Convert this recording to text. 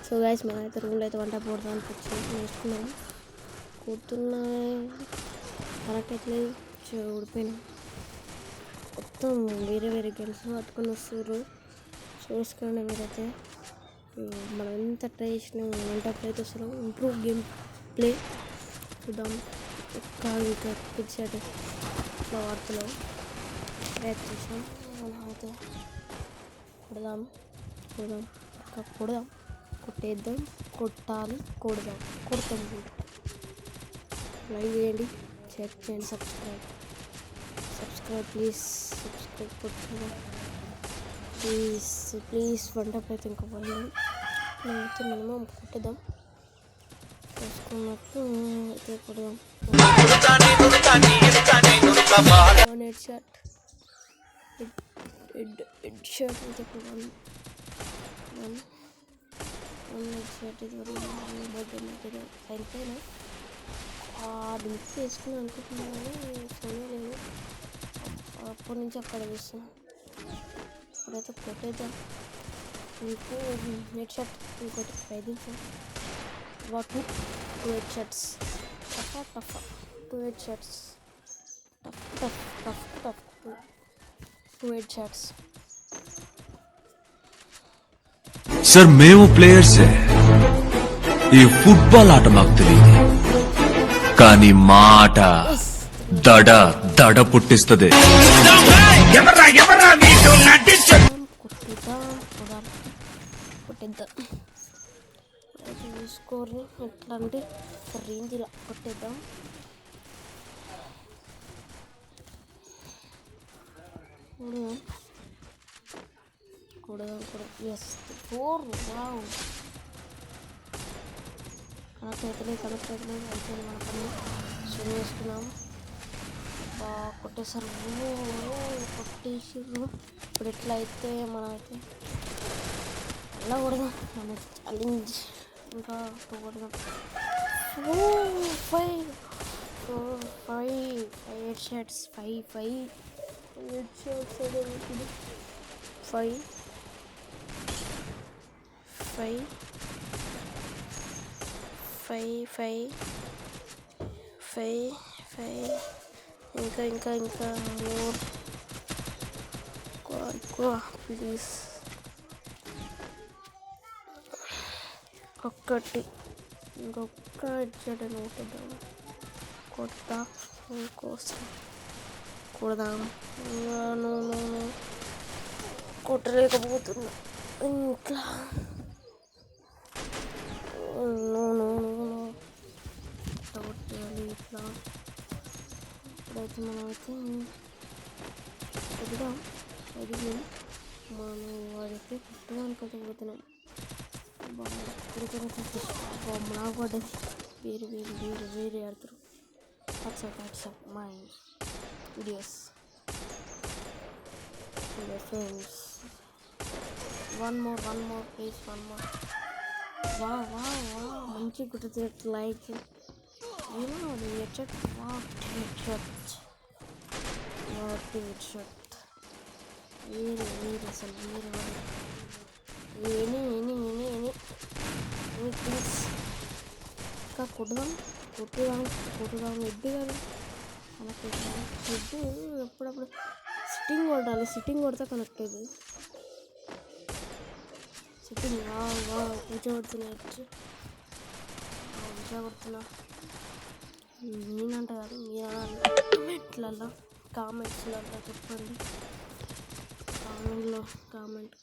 So guys మేమైతే రూమ్లో అయితే వంట పోవడానికి వచ్చి నేర్చుకున్నాము. కూర్చున్నా కరెక్ట్ ఎట్లేదు ఊడిపోయినాం. మొత్తం వేరే వేరే గేమ్స్ పట్టుకొని వస్తున్నారు. చూసుకోండి మీరైతే. మనం ఎంత ట్రై చేసినా వంట ప్లే అయితే వస్తున్నాం. ఇంప్రూవ్ గేమ్ ప్లే చూద్దాం. ఇంకా పిచ్చాడు ఇట్లా వార్తలు రేట్ చేసాం. మనం అయితే కొడదాం కొట్టేద్దాం, కొట్టాలి, కొడదాం, కొడతాం. లైక్ చేయండి, షేర్ చేయండి, సబ్స్క్రైబ్ ప్లీజ్. సబ్స్క్రైబ్ కొట్టండి ప్లీజ్. వంట అయితే ఇంకా పని అయితే మినిమం కొట్టేద్దాం. చూసుకున్నట్టు అయితే కొడదాం. హెడ్ షాట్ అయితే కొడదాం. హెడ్ షాట్ ఇది బర్త్డే అయిపోయినా మిక్స్ చేసుకుని అనుకుంటున్నాను కానీ చూడలేదు. అప్పటి నుంచి అక్కడ చూస్తున్నాను. ఇప్పుడైతే కొట్టేద్దాం. ఇంకో హెడ్ షాట్ ఇంకోటి ప్రయత్నించాం. Two head shots tough 2 head shots tough 2 head shots. Sir మేము ప్లేయర్సే. ఈ ఫుట్బాల్ ఆట మాకు తెలియదు, కానీ మా ఆట దడ పుట్టిస్తుంది. కొట్టేద్దాం. స్కోర్ని ఎట్లా అంటే రేంజ్లా కొట్టేద్దాం. ఎస్ 4. వావ్, కనెక్ట్ అవుతలేదు అయితే మన పని షురు చేసుకున్నాం. బాగా కొట్టేసారు, కొట్టేసారు. ఇప్పుడు ఎట్లా అయితే మనం అయితే అలా కొడదాం. మన ఛాలెంజ్ ఇంకా కొడదాం. 5 హెడ్ షాట్స్ 5 హెడ్ షాట్స్ 5 ఇంకా ఎక్కువ ప్లీజ్. ఇంకొక హెడ్షాట్ అని కొట్టేద్దాం. కోసం కొడదాం. కొట్టలేకపోతున్నా ఇట్లా. కొట్టాలి ఇట్లా. ఇప్పుడైతే మనమైతే కొద్దాం. మనం వాడైతే కొట్టడానికి పోతున్నాం. నాకు పడ్డది. వేరే ఆడుతారు. WhatsApp my videos friends. One more please. వా మంచి కుట్టినట్టు లైక్ ఏమో హెడ్ షాట్. వేరే అసలు వేరే ప్లీజ్. ఇంకా కొట్టుదాం. హెడ్ కాదు మనకు హెడ్ ఎప్పుడప్పుడు సిట్టింగ్ కొడితే కనెక్ట్ అవుతుంది. సిట్టింగ్ కూర్చోబడుతున్నా నేనంట కాదు, మీరు కామెంట్స్లో చెప్పండి. కామెంట్లో